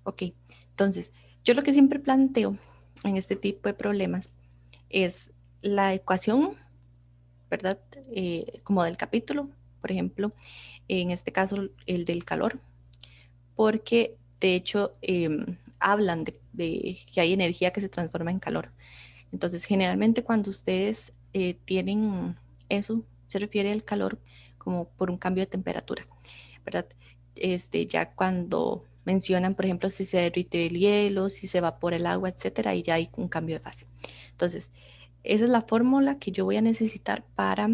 Ok, entonces, yo lo que siempre planteo en este tipo de problemas es la ecuación, ¿verdad? Como del capítulo, por ejemplo, en este caso el del calor, porque de hecho hablan de que hay energía que se transforma en calor. Entonces, generalmente cuando ustedes tienen eso, se refiere al calor como por un cambio de temperatura, ¿verdad? Ya cuando mencionan, por ejemplo, si se derrite el hielo, si se evapora el agua, etcétera, y ya hay un cambio de fase. Entonces, esa es la fórmula que yo voy a necesitar para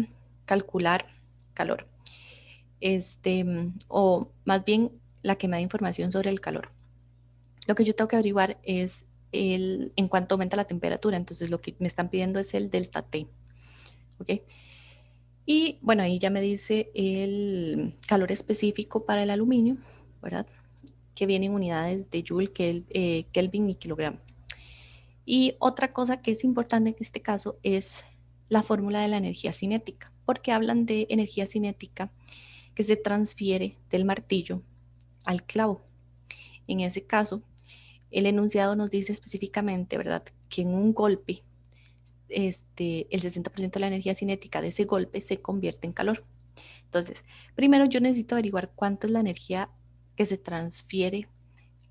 calcular calor. O más bien la que me da información sobre el calor. Lo que yo tengo que averiguar es en cuánto aumenta la temperatura. Entonces, lo que me están pidiendo es el delta T. ¿Ok? Y bueno, ahí ya me dice el calor específico para el aluminio, ¿verdad? Que viene en unidades de Joule, Kelvin y kilogramo. Y otra cosa que es importante en este caso es la fórmula de la energía cinética, porque hablan de energía cinética que se transfiere del martillo al clavo. En ese caso, el enunciado nos dice específicamente, ¿verdad?, que en un golpe, el 60% de la energía cinética de ese golpe se convierte en calor. Entonces, primero yo necesito averiguar cuánto es la energía que se transfiere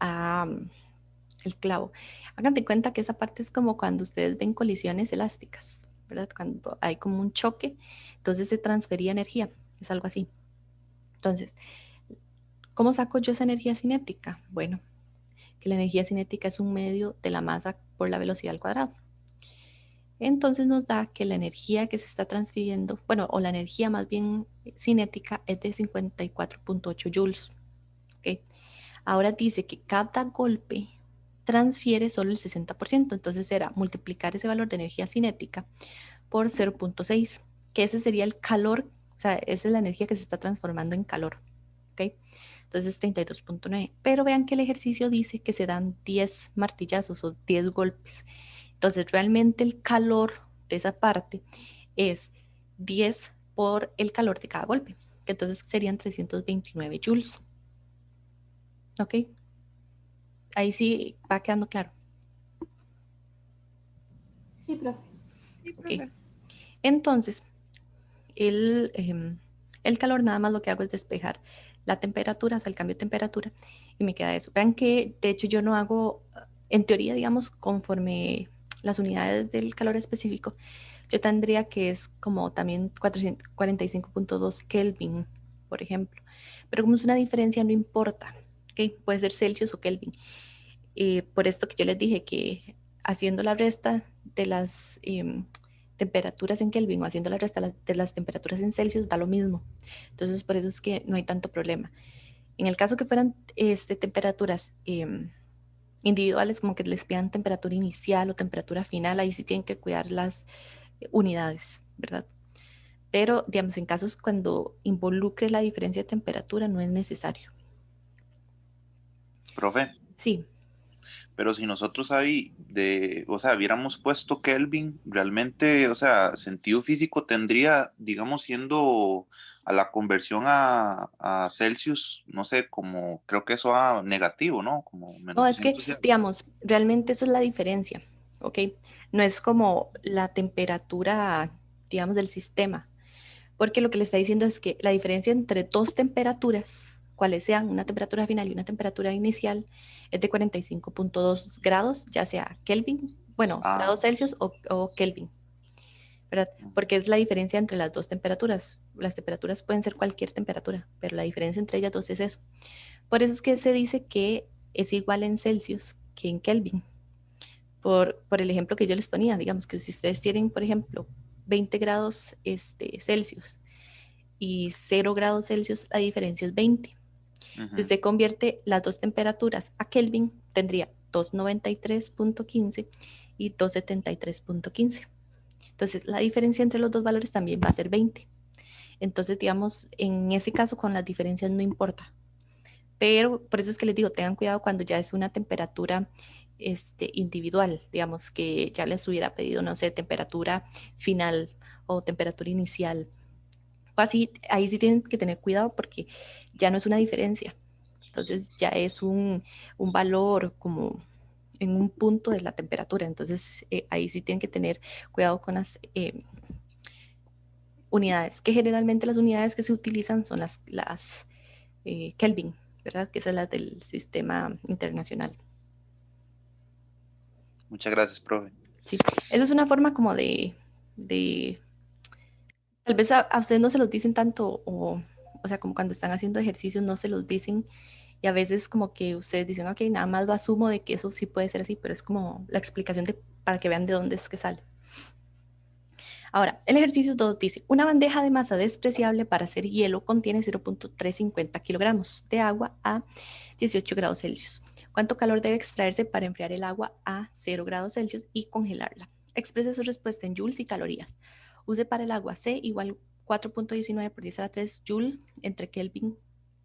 a el clavo. Hagan de cuenta que esa parte es como cuando ustedes ven colisiones elásticas, ¿verdad? Cuando hay como un choque, entonces se transfería energía, es algo así. Entonces, ¿cómo saco yo esa energía cinética? Bueno, que la energía cinética es un medio de la masa por la velocidad al cuadrado. Entonces nos da que la energía que se está transfiriendo, bueno, o la energía más bien cinética es de 54.8 joules. ¿Ok? Ahora dice que cada golpe transfiere solo el 60%, entonces será multiplicar ese valor de energía cinética por 0.6, que ese sería el calor, o sea, esa es la energía que se está transformando en calor. ¿Ok? Entonces 32.9. Pero vean que el ejercicio dice que se dan 10 martillazos o 10 golpes. Entonces realmente el calor de esa parte es 10 por el calor de cada golpe, que entonces serían 329 joules. ¿Ok? Ahí sí va quedando claro. Sí, profe. Sí, ¿Ok? profe. Entonces, el, el calor nada más lo que hago es despejar la temperatura, o sea, el cambio de temperatura, y me queda eso. Vean que de hecho yo no hago, en teoría, digamos, conforme las unidades del calor específico, yo tendría que es como también 445.2 Kelvin, por ejemplo. Pero como es una diferencia, no importa. ¿Ok? Puede ser Celsius o Kelvin. Por esto que yo les dije que haciendo la resta de las temperaturas en Kelvin o haciendo la resta de las temperaturas en Celsius da lo mismo. Entonces, por eso es que no hay tanto problema. En el caso que fueran temperaturas individuales, como que les pidan temperatura inicial o temperatura final, ahí sí tienen que cuidar las unidades, ¿verdad? Pero, digamos, en casos cuando involucre la diferencia de temperatura no es necesario. Profe, Sí, pero si nosotros ahí, o sea, hubiéramos puesto Kelvin, realmente, o sea, sentido físico tendría, digamos, siendo a la conversión a Celsius, no sé, como, creo que eso a negativo, ¿no? Como no, menos es que, 200 y algo. digamos, realmente eso es la diferencia, ¿ok? No es como la temperatura, digamos, del sistema, porque lo que le está diciendo es que la diferencia entre dos temperaturas, cuales sean una temperatura final y una temperatura inicial, es de 45.2 grados, ya sea Kelvin, bueno, Ah, grados Celsius o Kelvin, ¿verdad? Porque es la diferencia entre las dos temperaturas. Las temperaturas pueden ser cualquier temperatura, pero la diferencia entre ellas dos es eso. Por eso es que se dice que es igual en Celsius que en Kelvin. Por el ejemplo que yo les ponía, digamos que si ustedes tienen, por ejemplo, 20 grados Celsius y 0 grados Celsius, la diferencia es 20. Si ujú. usted convierte las dos temperaturas a Kelvin, tendría 293.15 y 273.15. Entonces, la diferencia entre los dos valores también va a ser 20. Entonces, digamos, en ese caso con las diferencias no importa. Pero por eso es que les digo, tengan cuidado cuando ya es una temperatura individual, digamos que ya les hubiera pedido, no sé, temperatura final o temperatura inicial. O así, ahí sí tienen que tener cuidado porque ya no es una diferencia. Entonces ya es un valor como en un punto de la temperatura. Entonces ahí sí tienen que tener cuidado con las unidades, que generalmente las unidades que se utilizan son las Kelvin, ¿verdad? Que es la del sistema internacional. Muchas gracias, profe. Sí, esa es una forma como de tal vez a ustedes no se los dicen tanto o sea, como cuando están haciendo ejercicios no se los dicen y a veces como que ustedes dicen, ok, nada más lo asumo de que eso sí puede ser así, pero es como la explicación para que vean de dónde es que sale. Ahora, el ejercicio 2 dice, una bandeja de masa despreciable para hacer hielo contiene 0.350 kilogramos de agua a 18 grados Celsius. ¿Cuánto calor debe extraerse para enfriar el agua a 0 grados Celsius y congelarla? Exprese su respuesta en joules y calorías. Use para el agua C igual 4.19 por 10 a la 3 joule entre Kelvin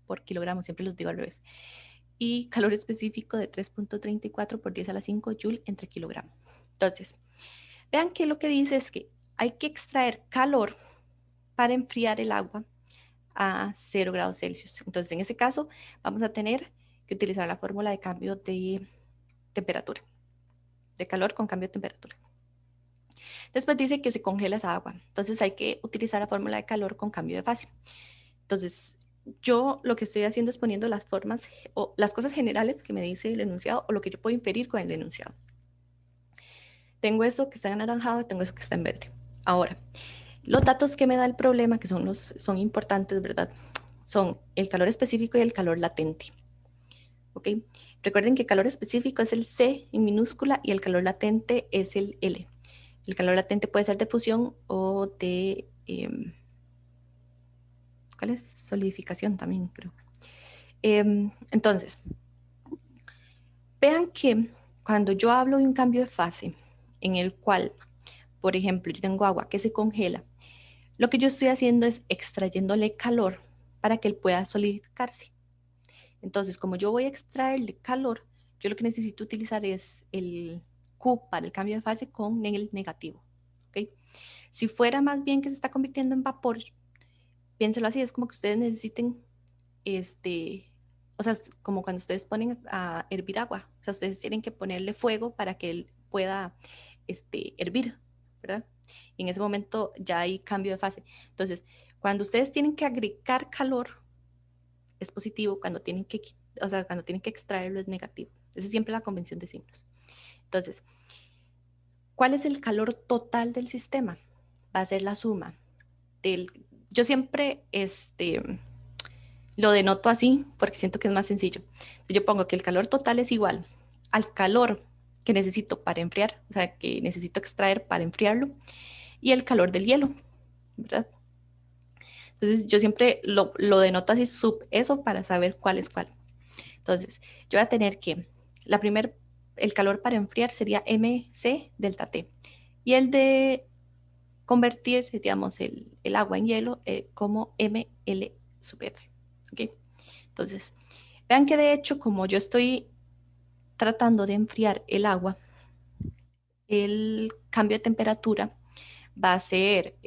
por kilogramo, siempre los digo al revés. Y calor específico de 3.34 por 10 a la 5 joule entre kilogramo. Entonces, vean que lo que dice es que hay que extraer calor para enfriar el agua a 0 grados Celsius. Entonces, en ese caso, vamos a tener que utilizar la fórmula de cambio de temperatura, de calor con cambio de temperatura. Después dice que se congela esa agua. Entonces, hay que utilizar la fórmula de calor con cambio de fase. Entonces, yo lo que estoy haciendo es poniendo las formas o las cosas generales que me dice el enunciado o lo que yo puedo inferir con el enunciado. Tengo eso que está en anaranjado y tengo eso que está en verde. Ahora, los datos que me da el problema, que son importantes, ¿verdad? Son el calor específico y el calor latente. ¿Ok? Recuerden que el calor específico es el C en minúscula y el calor latente es el L. El calor latente puede ser de fusión o de... ¿cuál es? Solidificación también, creo. Entonces, vean que cuando yo hablo de un cambio de fase en el cual, por ejemplo, yo tengo agua que se congela, lo que yo estoy haciendo es extrayéndole calor para que él pueda solidificarse. Entonces, como yo voy a extraerle calor, yo lo que necesito utilizar es el Q para el cambio de fase con el negativo. ¿Okay? Si fuera más bien que se está convirtiendo en vapor, piénselo así, es como que ustedes necesiten, o sea, como cuando ustedes ponen a hervir agua, o sea, ustedes tienen que ponerle fuego para que él pueda hervir, ¿verdad? Y en ese momento ya hay cambio de fase. Entonces, cuando ustedes tienen que agregar calor, es positivo, o sea, cuando tienen que extraerlo es negativo. Esa es siempre la convención de signos. Entonces, ¿cuál es el calor total del sistema? Va a ser la suma del... Yo siempre lo denoto así porque siento que es más sencillo. Yo pongo que el calor total es igual al calor que necesito para enfriar, o sea, que necesito extraer para enfriarlo, y el calor del hielo, ¿verdad? Entonces yo siempre lo denoto así, sub eso, para saber cuál es cuál. Entonces, yo voy a tener que el calor para enfriar sería MC delta T. Y el de convertir, digamos, el agua en hielo como ML sub F. ¿Okay? Entonces, vean que de hecho, como yo estoy tratando de enfriar el agua, el cambio de temperatura va a ser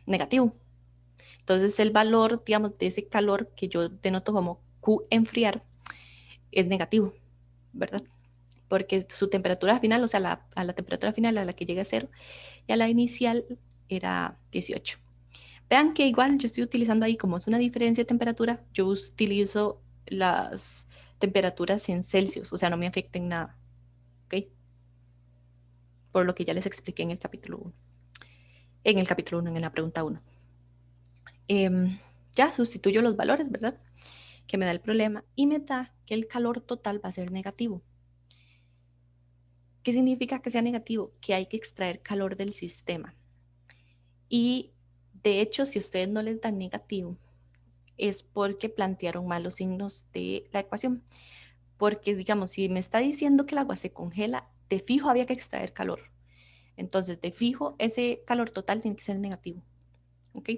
negativo. Entonces, el valor, digamos, de ese calor que yo denoto como Q enfriar es negativo, ¿verdad? Porque su temperatura final, o sea, a la temperatura final a la que llega a 0 y a la inicial era 18. Vean que igual yo estoy utilizando ahí, como es una diferencia de temperatura, yo utilizo las temperaturas en Celsius, o sea, no me afecten nada, ¿ok? Por lo que ya les expliqué en el capítulo 1. En el capítulo 1, en la pregunta 1. Ya sustituyo los valores, ¿verdad? Que me da el problema y me da que el calor total va a ser negativo. ¿Qué significa que sea negativo? Que hay que extraer calor del sistema. Y de hecho, si ustedes no les dan negativo, es porque plantearon mal los signos de la ecuación. Porque, digamos, si me está diciendo que el agua se congela, de fijo había que extraer calor. Entonces, de fijo, ese calor total tiene que ser negativo. ¿Ok?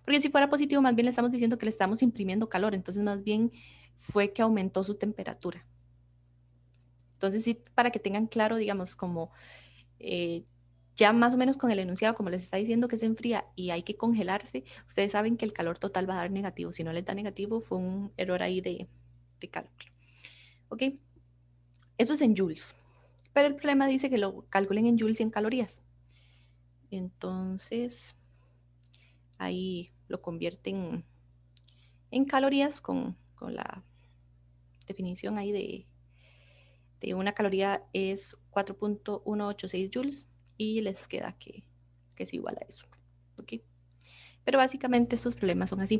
Porque si fuera positivo, más bien le estamos diciendo que le estamos imprimiendo calor. Entonces, más bien fue que aumentó su temperatura. Entonces, sí, para que tengan claro, digamos, como eh, ya más o menos con el enunciado, como les está diciendo que se enfría y hay que congelarse, ustedes saben que el calor total va a dar negativo. Si no les da negativo, fue un error ahí de calor. ¿Ok? Eso es en joules. Pero el problema dice que lo calculen en joules y en calorías. Entonces, ahí lo convierten en calorías con la definición ahí de una caloría es 4.186 joules y les queda que es igual a eso. ¿Ok? Pero básicamente estos problemas son así.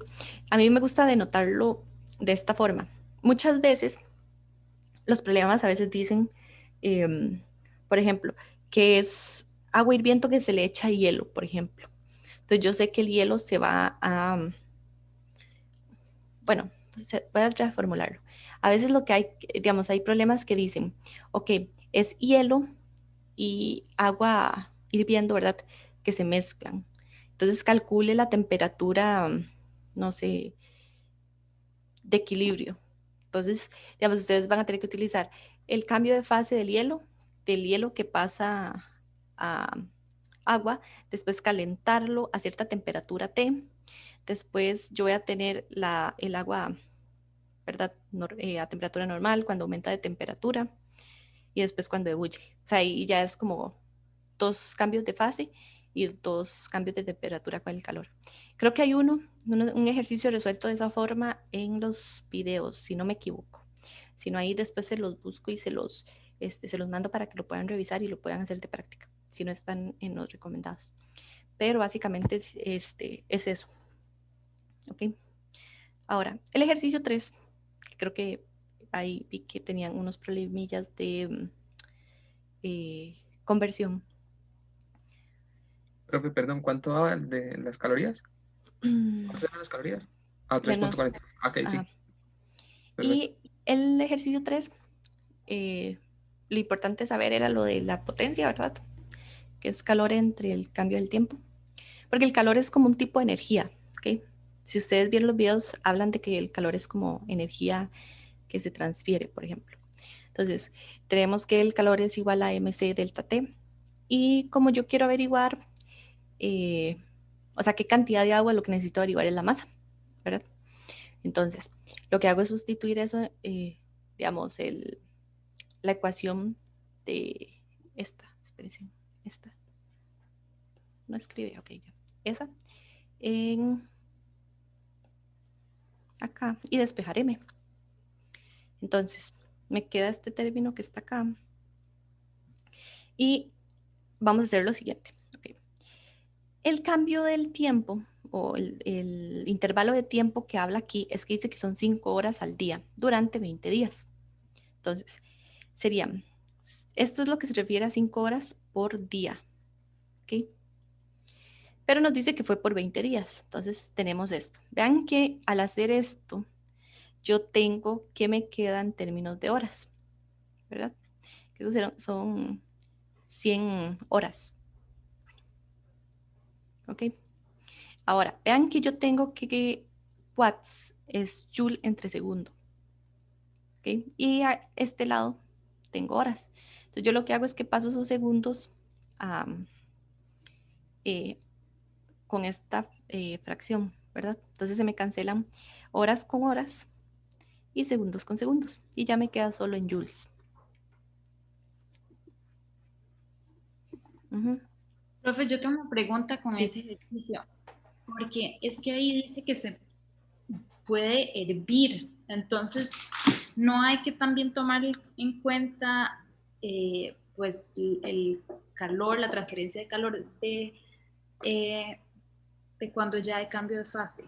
A mí me gusta denotarlo de esta forma. Muchas veces los problemas a veces dicen, por ejemplo, que es agua hirviendo que se le echa hielo, por ejemplo. Entonces yo sé que el hielo se va a, bueno, voy a reformularlo. A veces lo que hay, digamos, hay problemas que dicen, ok, es hielo y agua hirviendo, ¿verdad? Que se mezclan. Entonces calcule la temperatura, no sé, de equilibrio. Entonces, digamos, ustedes van a tener que utilizar el cambio de fase del hielo que pasa a agua, después calentarlo a cierta temperatura T. Después yo voy a tener el agua, ¿verdad? A temperatura normal, cuando aumenta de temperatura y después cuando ebulle. O sea, ahí ya es como dos cambios de fase y dos cambios de temperatura con el calor. Creo que hay un ejercicio resuelto de esa forma en los videos, si no me equivoco. Si no, ahí después se los busco y se los mando para que lo puedan revisar y lo puedan hacer de práctica, si no están en los recomendados. Pero básicamente es eso. ¿Ok? Ahora, el ejercicio 3, que creo que ahí vi que tenían unos problemillas de conversión. Profe, perdón, ¿cuánto daba el de las calorías? ¿Cuántas eran las calorías? Ah, Menos, 3.42. Ok, sí, perfecto. y el ejercicio 3, lo importante saber era lo de la potencia, ¿verdad? Que es calor entre el cambio del tiempo. Porque el calor es como un tipo de energía, ¿ok? Si ustedes vieron los videos, hablan de que el calor es como energía que se transfiere, por ejemplo. Entonces, tenemos que el calor es igual a mc delta T. Y como yo quiero averiguar, eh, o sea, qué cantidad de agua, lo que necesito averiguar es la masa, ¿verdad? Entonces, lo que hago es sustituir eso, digamos, la ecuación de espérense, esta, no escribe, ok, ya, esa, en acá y despejarme. Entonces, me queda este término que está acá y vamos a hacer lo siguiente. Okay. El cambio del tiempo o el intervalo de tiempo que habla aquí es que dice que son 5 horas al día durante 20 días. Entonces, serían, esto es lo que se refiere a 5 horas por día. ¿Ok? Pero nos dice que fue por 20 días. Entonces, tenemos esto. Vean que al hacer esto, yo tengo que me queda en términos de horas, ¿verdad? Que eso son 100 horas. ¿Ok? Ahora, vean que yo tengo que watts es joule entre segundo. ¿Ok? Y a este lado tengo horas. Entonces yo lo que hago es que paso esos segundos eh, con esta fracción, ¿verdad? Entonces se me cancelan horas con horas y segundos con segundos. Y ya me queda solo en joules. Ujú. Profe, yo tengo una pregunta con Sí. ese ejercicio, porque es que ahí dice que se puede hervir, entonces no hay que también tomar en cuenta pues el calor, la transferencia de calor de cuando ya hay cambio de fase.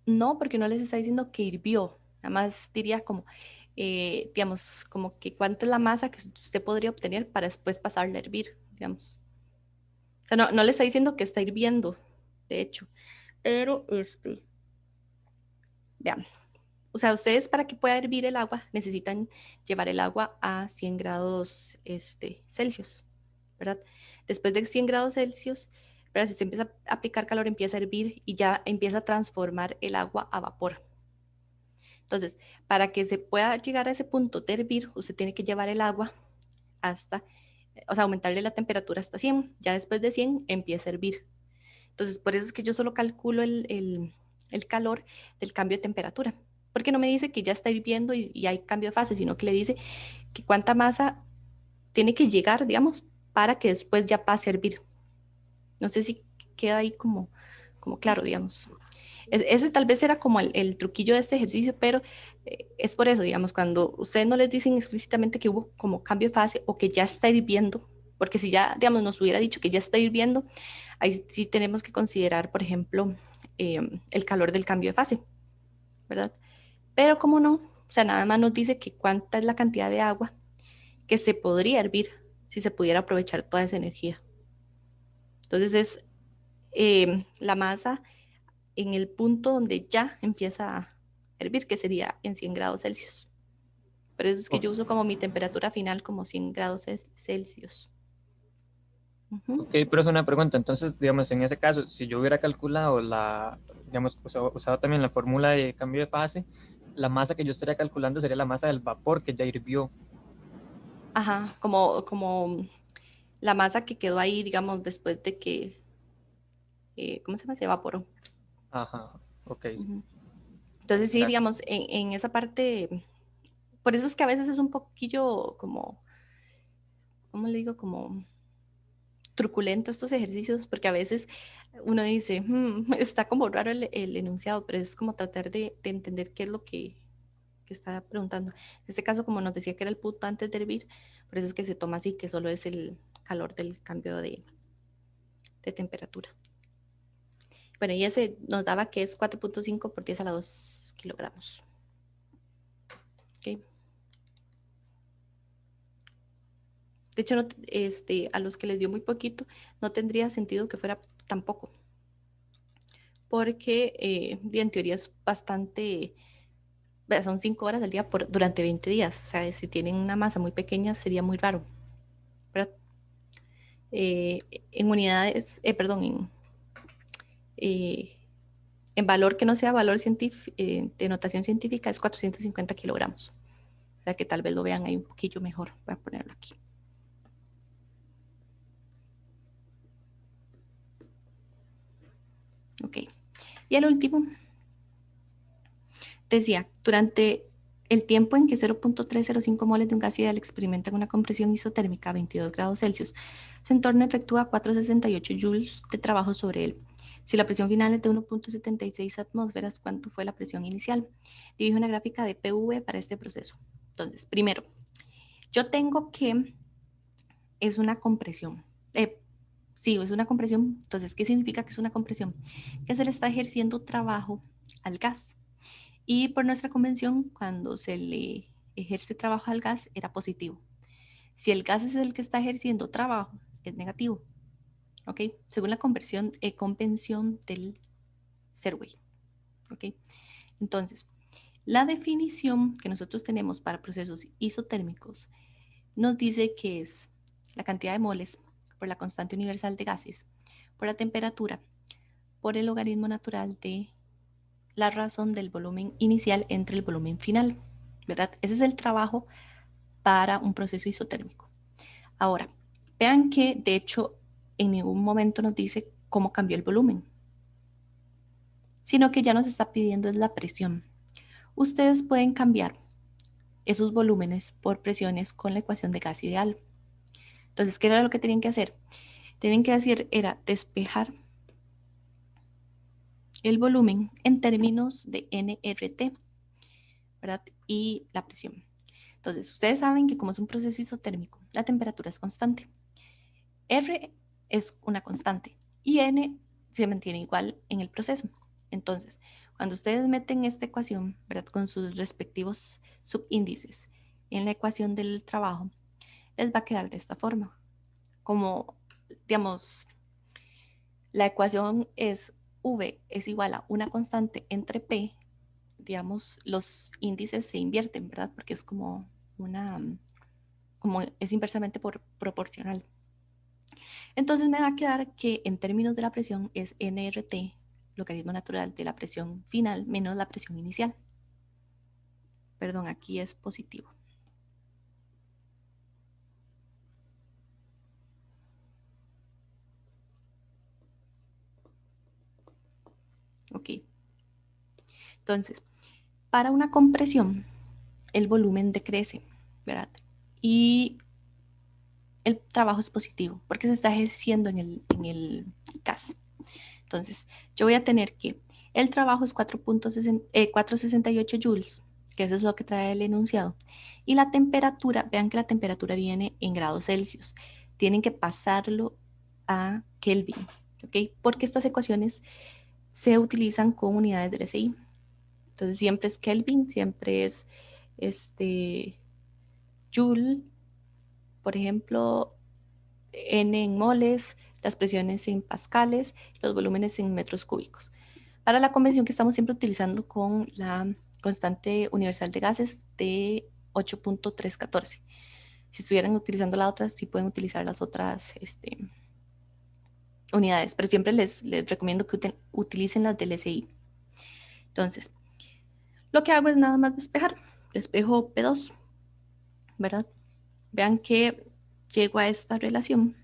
No, porque no les está diciendo que hirvió. Nada más diría como, digamos, como que cuánto es la masa que usted podría obtener para después pasarla a hervir, digamos. O sea, no le está diciendo que está hirviendo, de hecho. Pero, vean, o sea, ustedes para que pueda hervir el agua necesitan llevar el agua a 100 grados Celsius, ¿verdad? Después de 100 grados Celsius, ¿verdad? Si usted empieza a aplicar calor, empieza a hervir y ya empieza a transformar el agua a vapor. Entonces, para que se pueda llegar a ese punto de hervir, usted tiene que llevar el agua hasta, o sea, aumentarle la temperatura hasta 100. Ya después de 100 empieza a hervir. Entonces, por eso es que yo solo calculo el calor del cambio de temperatura. porque no me dice que ya está hirviendo y hay cambio de fase, sino que le dice que cuánta masa tiene que llegar, digamos, para que después ya pase a hervir. No sé si queda ahí como claro, digamos. Ese tal vez era como el truquillo de este ejercicio, pero es por eso, digamos, cuando ustedes no les dicen explícitamente que hubo como cambio de fase o que ya está hirviendo, porque si ya, digamos, nos hubiera dicho que ya está hirviendo, ahí sí tenemos que considerar, por ejemplo, el calor del cambio de fase, ¿verdad? Pero como no, o sea, nada más nos dice que cuánta es la cantidad de agua que se podría hervir si se pudiera aprovechar toda esa energía. Entonces es la masa en el punto donde ya empieza a hervir, que sería en 100 grados Celsius. Por eso es que Ok, yo uso como mi temperatura final como 100 grados Celsius. Ujú. ok, pero es una pregunta. Entonces, digamos, en ese caso, si yo hubiera calculado digamos, usado también la fórmula de cambio de fase, la masa que yo estaría calculando sería la masa del vapor que ya hirvió. Ajá, como la masa que quedó ahí, digamos, después de que, ¿cómo se llama? Se evaporó. Ajá, ok, Ujú. Entonces sí, gracias. digamos, en esa parte, por eso es que a veces es un poquillo como, ¿cómo le digo? Como truculento estos ejercicios, porque a veces uno dice, está como raro el enunciado, pero es como tratar de entender qué es lo que está preguntando. En este caso, como nos decía que era el punto antes de hervir, por eso es que se toma así, que solo es el calor del cambio de temperatura. Bueno, y ese nos daba que es 4.5 por 10 a la 2 kilogramos. Okay. De hecho, no, a los que les dio muy poquito, no tendría sentido que fuera tan poco, porque en teoría es bastante, son 5 horas al día durante 20 días. O sea, si tienen una masa muy pequeña sería muy raro, ¿verdad? En unidades, perdón, eh, en valor que no sea valor de notación científica es 450 kilogramos. O sea que tal vez lo vean ahí un poquillo mejor. Voy a ponerlo aquí. Ok. Y el último decía, durante el tiempo en que 0.305 moles de un gas ideal experimentan una compresión isotérmica a 22 grados Celsius, su entorno efectúa 468 joules de trabajo sobre él. Si la presión final es de 1.76 atmósferas, ¿cuánto fue la presión inicial? Dibuje una gráfica de PV para este proceso. Entonces, primero, yo tengo que es una compresión. Sí, es una compresión. Entonces, ¿qué significa que es una compresión? Que se le está ejerciendo trabajo al gas. Y por nuestra convención, cuando se le ejerce trabajo al gas, era positivo. Si el gas es el que está ejerciendo trabajo, es negativo. ¿Ok? Según la convención del Serway. ¿Ok? Entonces, la definición que nosotros tenemos para procesos isotérmicos nos dice que es la cantidad de moles por la constante universal de gases, por la temperatura, por el logaritmo natural de la razón del volumen inicial entre el volumen final, ¿verdad? Ese es el trabajo para un proceso isotérmico. Ahora, vean que de hecho en ningún momento nos dice cómo cambió el volumen, sino que ya nos está pidiendo es la presión. Ustedes pueden cambiar esos volúmenes por presiones con la ecuación de gas ideal. Entonces, ¿qué era lo que tenían que hacer? Tienen que hacer era despejar el volumen en términos de nRT, ¿verdad? Y la presión. Entonces, ustedes saben que como es un proceso isotérmico, la temperatura es constante. R es una constante y N se mantiene igual en el proceso. Entonces, cuando ustedes meten esta ecuación, ¿verdad? Con sus respectivos subíndices en la ecuación del trabajo, les va a quedar de esta forma. Como, digamos, la ecuación es V es igual a una constante entre P, digamos, los índices se invierten, ¿verdad? Porque es como es inversamente proporcional. Entonces me va a quedar que en términos de la presión es nRT, logaritmo natural de la presión final menos la presión inicial. Perdón, aquí es positivo. Ok. Entonces, Para una compresión, el volumen decrece, ¿verdad? Y el trabajo es positivo porque se está ejerciendo en el gas. Entonces, yo voy a tener que el trabajo es 468 joules, que eso es lo que trae el enunciado. Y la temperatura, vean que la temperatura viene en grados Celsius. Tienen que pasarlo a Kelvin, ¿ok? Porque estas ecuaciones se utilizan con unidades del SI. Entonces, siempre es Kelvin, siempre es Joule, por ejemplo, N en moles, las presiones en pascales, los volúmenes en metros cúbicos. Para la convención que estamos siempre utilizando con la constante universal de gases de 8.314. Si estuvieran utilizando la otra, sí pueden utilizar las otras unidades, pero siempre les recomiendo que utilicen las del SI. Entonces, lo que hago es nada más despejar. Despejo P2, ¿verdad? Vean que llego a esta relación.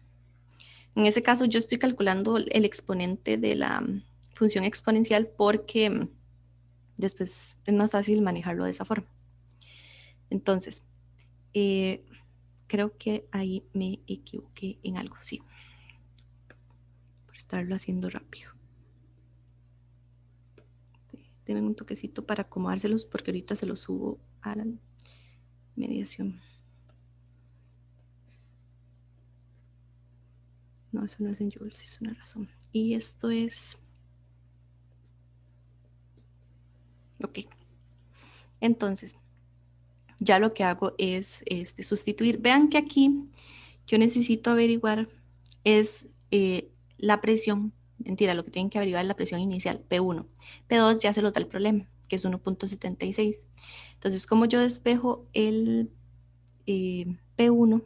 En ese caso, yo estoy calculando el exponente de la función exponencial porque después es más fácil manejarlo de esa forma. Entonces, creo que ahí me equivoqué en algo, sí. Por estarlo haciendo rápido. Denme un toquecito para acomodárselos porque ahorita se los subo a la mediación. No, eso no es en joules, es una razón. Y esto es... Ok. Entonces, ya lo que hago es sustituir. Vean que aquí yo necesito averiguar es la presión. Mentira, lo que tienen que averiguar es la presión inicial, P1. P2 ya se lo da el problema, que es 1.76. Entonces, como yo despejo el P1,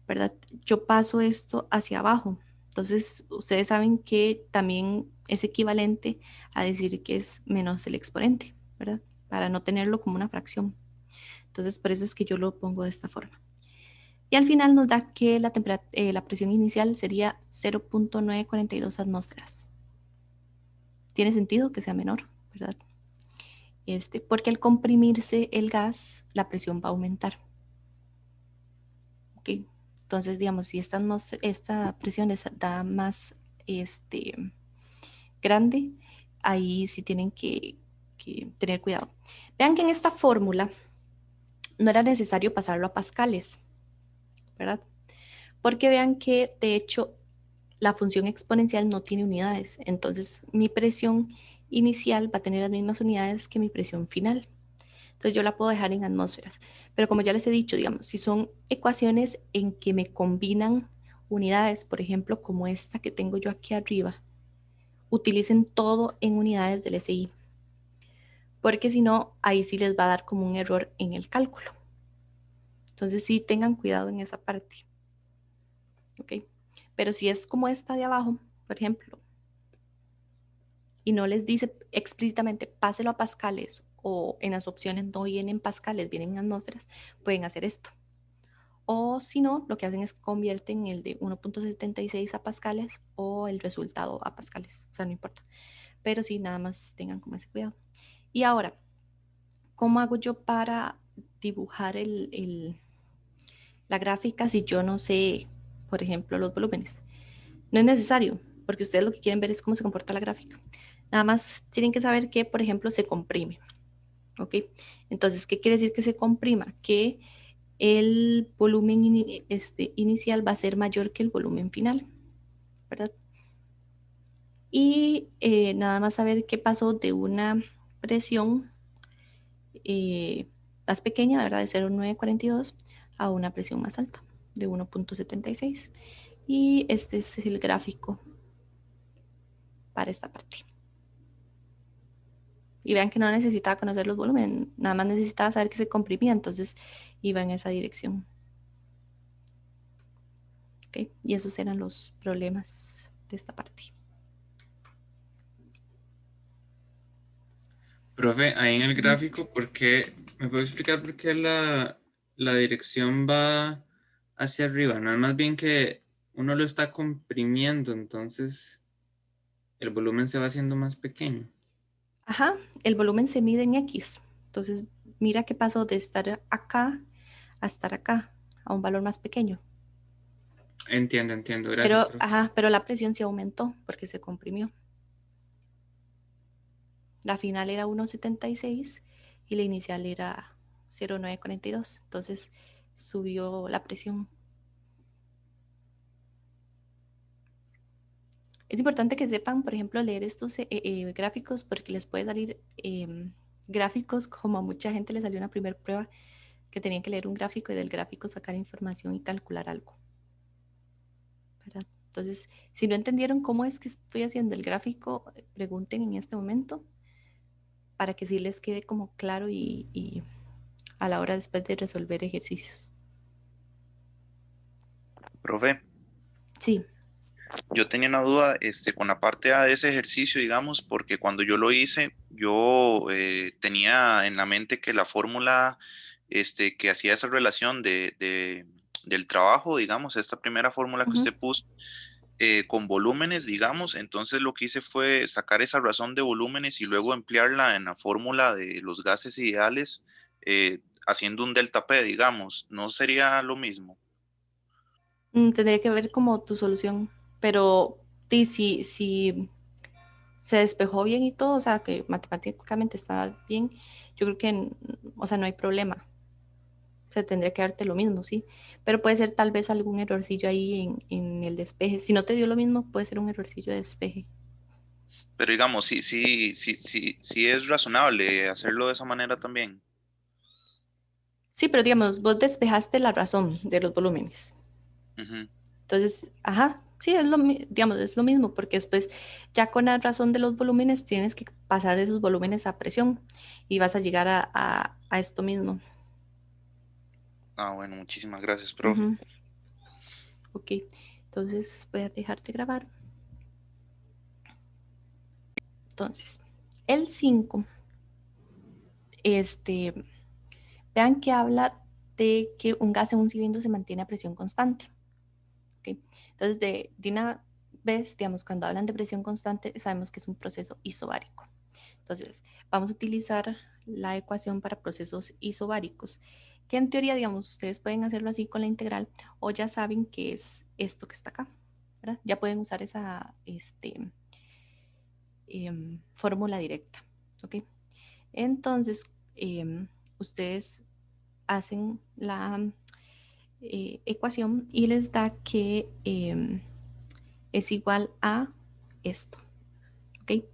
¿verdad? Yo paso esto hacia abajo. Entonces, ustedes saben que también es equivalente a decir que es menos el exponente, ¿verdad? Para no tenerlo como una fracción. Entonces, por eso es que yo lo pongo de esta forma. Y al final nos da que la presión inicial sería 0.942 atmósferas. Tiene sentido que sea menor, ¿verdad? Porque al comprimirse el gas, la presión va a aumentar. ¿Ok? Entonces, digamos, si esta presión les da más grande, ahí sí tienen que tener cuidado. Vean que en esta fórmula no era necesario pasarlo a pascales, ¿verdad? Porque vean que, de hecho, la función exponencial no tiene unidades. Entonces, mi presión inicial va a tener las mismas unidades que mi presión final. Entonces, yo la puedo dejar en atmósferas. Pero como ya les he dicho, digamos, si son ecuaciones en que me combinan unidades, por ejemplo, como esta que tengo yo aquí arriba, utilicen todo en unidades del SI. Porque si no, ahí sí les va a dar como un error en el cálculo. Entonces, sí tengan cuidado en esa parte. ¿Ok? Pero si es como esta de abajo, por ejemplo, y no les dice explícitamente páselo a pascales o en las opciones no vienen pascales, vienen en atmósferas, pueden hacer esto. O si no, lo que hacen es que convierten el de 1.76 a pascales o el resultado a pascales. O sea, no importa. Pero sí, nada más tengan como ese cuidado. Y ahora, ¿cómo hago yo para dibujar la gráfica si yo no sé, por ejemplo, los volúmenes? No es necesario, porque ustedes lo que quieren ver es cómo se comporta la gráfica. Nada más tienen que saber que, por ejemplo, se comprime. ¿Ok? Entonces, ¿qué quiere decir que se comprima? Que el volumen inicial va a ser mayor que el volumen final, ¿verdad? Y nada más saber qué pasó de una presión más pequeña, ¿verdad? De 0.942 a una presión más alta de 1.76. Y este es el gráfico para esta parte. Y vean que no necesitaba conocer los volúmenes, nada más necesitaba saber que se comprimía, entonces iba en esa dirección. ¿Ok? Y esos eran los problemas de esta parte. Profe, ahí en el gráfico, ¿me puede explicar por qué la dirección va hacia arriba? No es más bien que uno lo está comprimiendo, entonces el volumen se va haciendo más pequeño. Ajá, el volumen se mide en X, Entonces, mira qué pasó de estar acá a estar acá, a un valor más pequeño. Entiendo, gracias. Pero, profe. ajá, pero la presión sí aumentó porque se comprimió. La final era 1,76 y la inicial era 0,942. Entonces subió la presión. Es importante que sepan, por ejemplo, leer estos gráficos porque les puede salir gráficos, como a mucha gente le salió una primera prueba que tenían que leer un gráfico y del gráfico sacar información y calcular algo, ¿verdad? Entonces, si no entendieron cómo es que estoy haciendo el gráfico, pregunten en este momento para que sí les quede como claro y a la hora después de resolver ejercicios. Profe, Sí. yo tenía una duda con la parte A de ese ejercicio, digamos, porque cuando yo lo hice, yo tenía en la mente que la fórmula que hacía esa relación del trabajo, digamos, esta primera fórmula que usted puso, con volúmenes, digamos, entonces lo que hice fue sacar esa razón de volúmenes y luego emplearla en la fórmula de los gases ideales, haciendo un delta P, digamos. ¿No sería lo mismo? Tendría que ver como tu solución, pero si se despejó bien y todo, o sea, que matemáticamente está bien, yo creo que, o sea, no hay problema. O sea, tendría que darte lo mismo, sí. Pero puede ser tal vez algún errorcillo ahí en el despeje. Si no te dio lo mismo, puede ser un errorcillo de despeje. Pero digamos, sí es razonable hacerlo de esa manera también. Sí, pero digamos, vos despejaste la razón de los volúmenes. Ujú. Entonces, ajá, sí, digamos, es lo mismo, porque después ya con la razón de los volúmenes tienes que pasar esos volúmenes a presión y vas a llegar a esto mismo. Ah, bueno, muchísimas gracias, profe. Ujú. Ok, entonces voy a dejarte grabar. Entonces, el 5, vean que habla de que un gas en un cilindro se mantiene a presión constante. ¿Okay? Entonces, de una vez, digamos, cuando hablan de presión constante, sabemos que es un proceso isobárico. Entonces, vamos a utilizar la ecuación para procesos isobáricos, que en teoría, digamos, ustedes pueden hacerlo así con la integral o ya saben que es esto que está acá, ¿verdad? Ya pueden usar esa fórmula directa, ¿ok? Entonces, ustedes hacen la ecuación y les da que es igual a esto, ¿ok?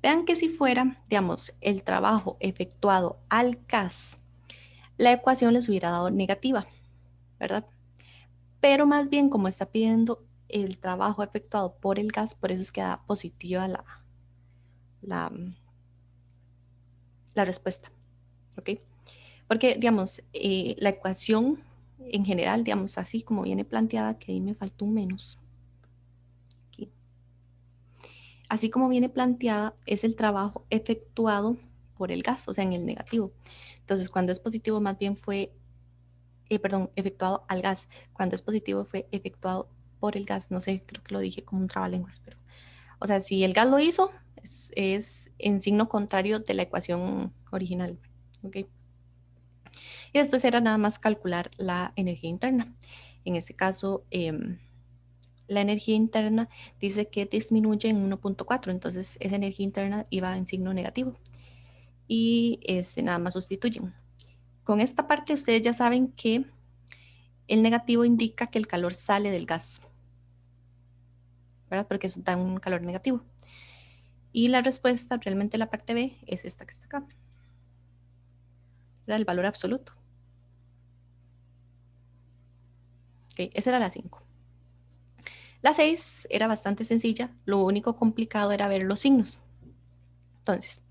Vean que si fuera, digamos, el trabajo efectuado al gas, la ecuación les hubiera dado negativa, ¿verdad? Pero más bien como está pidiendo el trabajo efectuado por el gas, por eso es que da positiva la respuesta, ¿ok? Porque, digamos, la ecuación en general, digamos, así como viene planteada, que ahí me faltó un menos. Aquí. Así como viene planteada, es el trabajo efectuado por el gas, o sea, en el negativo. Entonces, cuando es positivo, más bien fue, efectuado al gas. Cuando es positivo, fue efectuado por el gas. No sé, creo que lo dije como un trabalenguas, pero, o sea, si el gas lo hizo, es en signo contrario de la ecuación original, ¿ok? Y después era nada más calcular la energía interna. En este caso, la energía interna dice que disminuye en 1,4, entonces esa energía interna iba en signo negativo. Y nada más sustituyen. Con esta parte ustedes ya saben que el negativo indica que el calor sale del gas, ¿verdad? Porque eso da un calor negativo. Y la respuesta, realmente la parte B, es esta que está acá. Era el valor absoluto. Ok, esa era la 5. La 6 era bastante sencilla, lo único complicado era ver los signos. Entonces,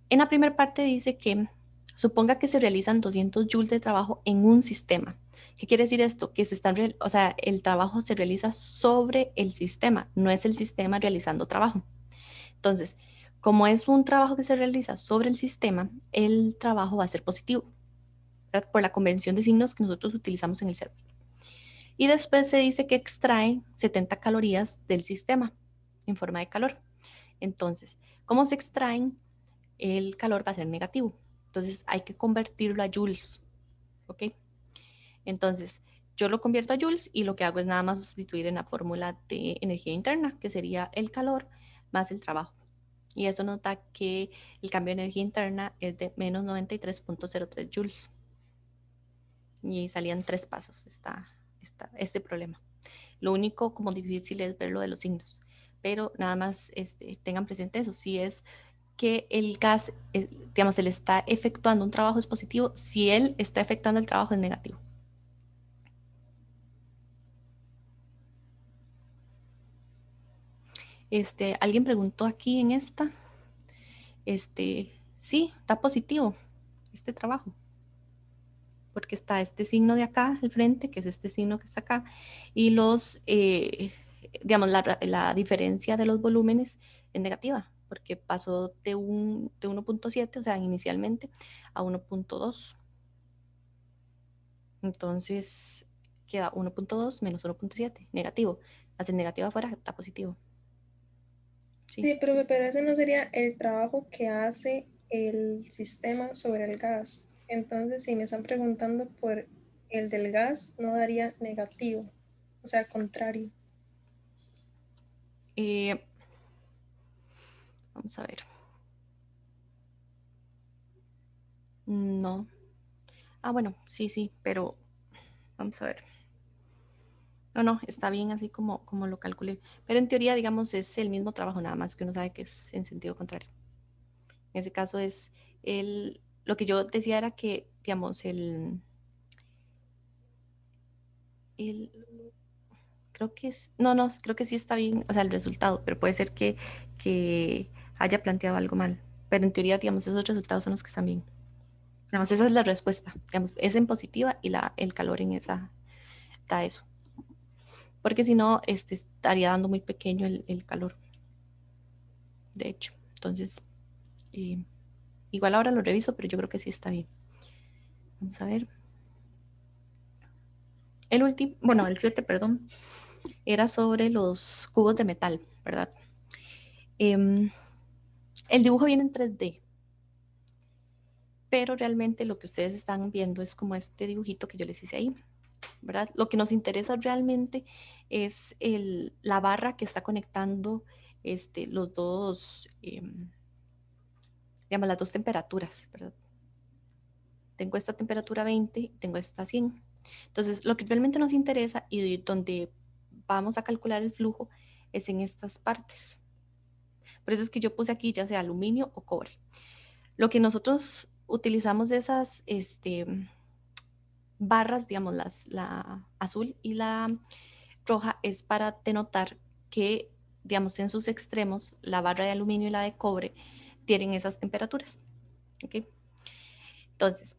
en la primera parte dice que suponga que se realizan 200 joules de trabajo en un sistema. ¿Qué quiere decir esto? Que o sea, el trabajo se realiza sobre el sistema, no es el sistema realizando trabajo. Entonces, como es un trabajo que se realiza sobre el sistema, el trabajo va a ser positivo, ¿verdad? Por la convención de signos que nosotros utilizamos en el CERP. Y después se dice que extrae 70 calorías del sistema en forma de calor. Entonces, ¿cómo se extraen? El calor va a ser negativo. Entonces hay que convertirlo a joules, ¿ok? Entonces yo lo convierto a joules y lo que hago es nada más sustituir en la fórmula de energía interna, que sería el calor más el trabajo. Y eso nos da que el cambio de energía interna es de menos 93.03 joules. Y salían 3 pasos este problema. Lo único como difícil es ver lo de los signos, pero nada más tengan presente eso. Si es que el gas, digamos, él está efectuando un trabajo es positivo, si él está efectuando el trabajo es negativo. Alguien preguntó aquí en esta, sí, está positivo este trabajo, porque está este signo de acá, al frente, que es este signo que está acá, y los, digamos, la diferencia de los volúmenes es negativa, porque pasó de 1.7, o sea, inicialmente, a 1.2. Entonces, queda 1.2 menos 1.7, negativo. Más el negativo afuera está positivo. Sí, profe, pero ese no sería el trabajo que hace el sistema sobre el gas. Entonces, si me están preguntando por el del gas, no daría negativo, o sea, contrario. Vamos a ver. No. Ah, bueno, sí, pero vamos a ver. No, está bien así como lo calculé. Pero en teoría, digamos, es el mismo trabajo, nada más que uno sabe que es en sentido contrario. En ese caso es lo que yo decía era que, digamos, creo que es, no, creo que sí está bien, o sea, el resultado, pero puede ser que haya planteado algo mal. Pero en teoría, digamos, esos resultados son los que están bien. Digamos, esa es la respuesta. Digamos, es en positiva y el calor en esa da eso. Porque si no, estaría dando muy pequeño el calor. De hecho. Entonces, igual ahora lo reviso, pero yo creo que sí está bien. Vamos a ver. El último, bueno, el 7, perdón, era sobre los cubos de metal, ¿verdad? El dibujo viene en 3D, pero realmente lo que ustedes están viendo es como este dibujito que yo les hice ahí, ¿verdad? Lo que nos interesa realmente es la barra que está conectando los dos, digamos, las dos temperaturas, ¿verdad? Tengo esta temperatura 20 y tengo esta 100. Entonces, lo que realmente nos interesa y donde vamos a calcular el flujo es en estas partes. Por eso es que yo puse aquí ya sea aluminio o cobre. Lo que nosotros utilizamos de esas barras, digamos, la azul y la roja, es para denotar que, digamos, en sus extremos, la barra de aluminio y la de cobre tienen esas temperaturas. ¿Ok? Entonces,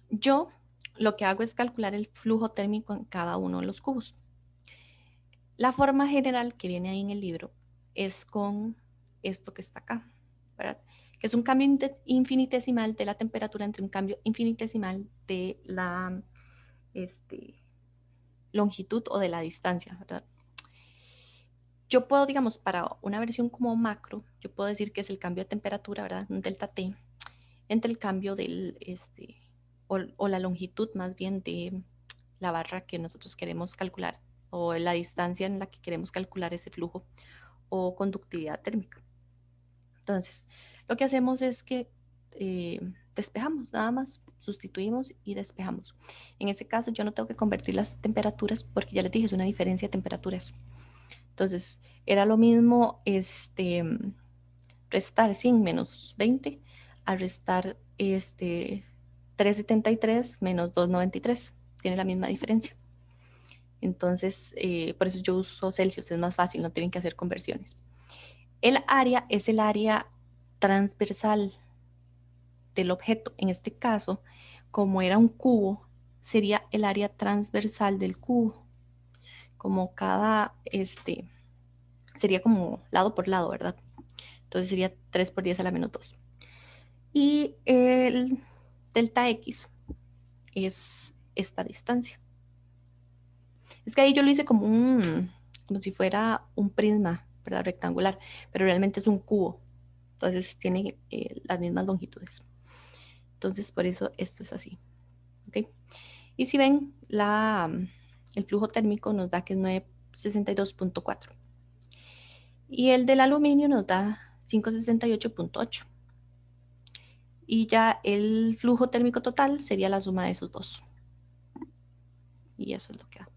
yo lo que hago es calcular el flujo térmico en cada uno de los cubos. La forma general que viene ahí en el libro es con esto que está acá, ¿verdad? Que es un cambio infinitesimal de la temperatura entre un cambio infinitesimal de la longitud o de la distancia, ¿verdad? Yo puedo, digamos, para una versión como macro, yo puedo decir que es el cambio de temperatura, ¿verdad? Un delta T, entre el cambio del, o la longitud más bien de la barra que nosotros queremos calcular o la distancia en la que queremos calcular ese flujo o conductividad térmica. Entonces, lo que hacemos es que despejamos, nada más, sustituimos y despejamos. En este caso, yo no tengo que convertir las temperaturas porque ya les dije, es una diferencia de temperaturas. Entonces, era lo mismo restar 100 menos 20 a restar 373 menos 293. Tiene la misma diferencia. Entonces, por eso yo uso Celsius, es más fácil, no tienen que hacer conversiones. El área es el área transversal del objeto. En este caso, como era un cubo, sería el área transversal del cubo. Como cada, sería como lado por lado, ¿verdad? Entonces sería 3 por 10 a la menos 2. Y el delta X es esta distancia. Es que ahí yo lo hice como si fuera un prisma, ¿verdad? Rectangular, pero realmente es un cubo. Entonces tiene las mismas longitudes. Entonces, por eso esto es así. ¿Ok? Y si ven, el flujo térmico nos da que es 962.4. Y el del aluminio nos da 568.8. Y ya el flujo térmico total sería la suma de esos dos. Y eso es lo que da.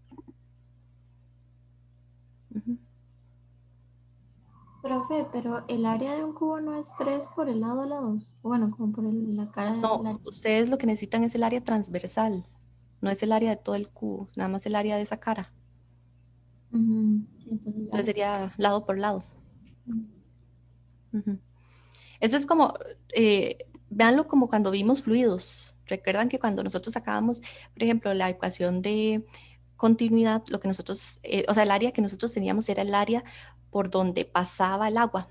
Profe, pero el área de un cubo no es 3 por el lado de la 2. Bueno, como por la cara del área. No, ustedes lo que necesitan es el área transversal. No es el área de todo el cubo, nada más el área de esa cara. Sí, Entonces sería lado por lado. Eso es como, véanlo como cuando vimos fluidos. Recuerdan que cuando nosotros sacábamos, por ejemplo, la ecuación de continuidad, lo que nosotros, o sea, el área que nosotros teníamos era el área por donde pasaba el agua.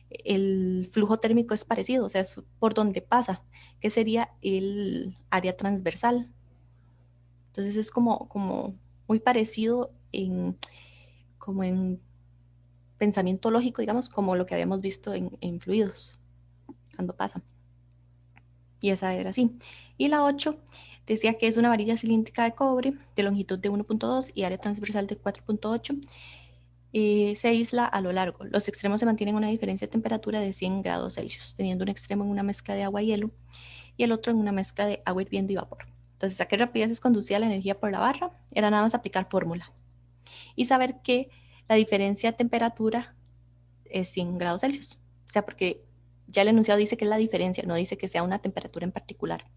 El flujo térmico es parecido, o sea, es por donde pasa, que sería el área transversal. Entonces es como muy parecido como en pensamiento lógico, digamos, como lo que habíamos visto en fluidos, cuando pasa. Y esa era así. Y la 8 decía que es una varilla cilíndrica de cobre de longitud de 1.2 y área transversal de 4.8. Se aísla a lo largo. Los extremos se mantienen a una diferencia de temperatura de 100 grados Celsius, teniendo un extremo en una mezcla de agua y hielo y el otro en una mezcla de agua hirviendo y vapor. Entonces, ¿a qué rapidez es conducida la energía por la barra? Era nada más aplicar fórmula y saber que la diferencia de temperatura es 100 grados Celsius. O sea, porque ya el enunciado dice que es la diferencia, no dice que sea una temperatura en particular.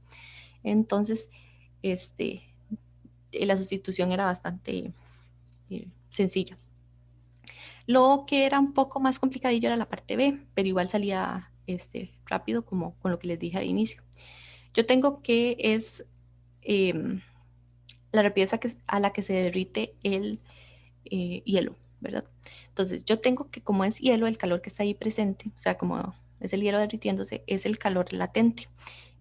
Entonces, la sustitución era bastante sencilla. Lo que era un poco más complicadillo era la parte B, pero igual salía rápido como con lo que les dije al inicio. Yo tengo que es la rapidez a la que se derrite el hielo, ¿verdad? Entonces yo tengo que, como es hielo, el calor que está ahí presente, o sea, como es el hielo derritiéndose, es el calor latente.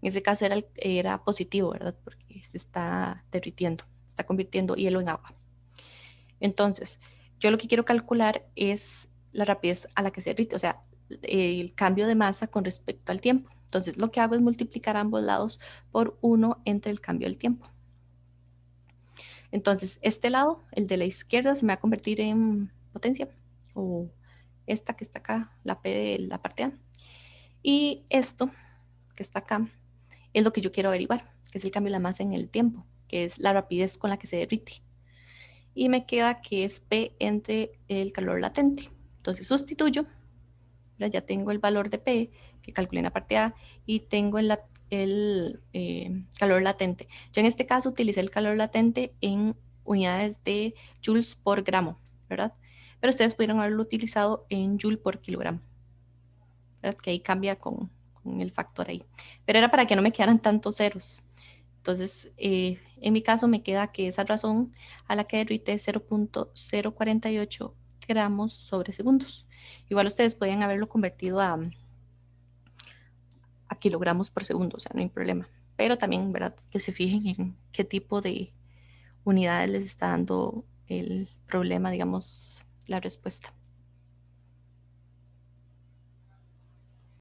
En ese caso era positivo, ¿verdad? Porque se está derritiendo, está convirtiendo hielo en agua. Entonces, yo lo que quiero calcular es la rapidez a la que se derrite, o sea, el cambio de masa con respecto al tiempo. Entonces, lo que hago es multiplicar ambos lados por 1 entre el cambio del tiempo. Entonces, este lado, el de la izquierda, se me va a convertir en potencia, o esta que está acá, la P de la parte A. Y esto, que está acá, es lo que yo quiero averiguar, que es el cambio de la masa en el tiempo, que es la rapidez con la que se derrite. Y me queda que es P entre el calor latente. Entonces sustituyo, ya tengo el valor de P que calculé en la parte A y tengo el calor latente. Yo en este caso utilicé el calor latente en unidades de joules por gramo, ¿verdad? Pero ustedes pudieron haberlo utilizado en joule por kilogramo, ¿verdad? Que ahí cambia con el factor ahí. Pero era para que no me quedaran tantos ceros. Entonces, en mi caso me queda que esa razón a la que derrite es 0.048 gramos sobre segundos. Igual ustedes podían haberlo convertido a kilogramos por segundo, o sea, no hay problema. Pero también, ¿verdad? Que se fijen en qué tipo de unidades les está dando el problema, digamos, la respuesta.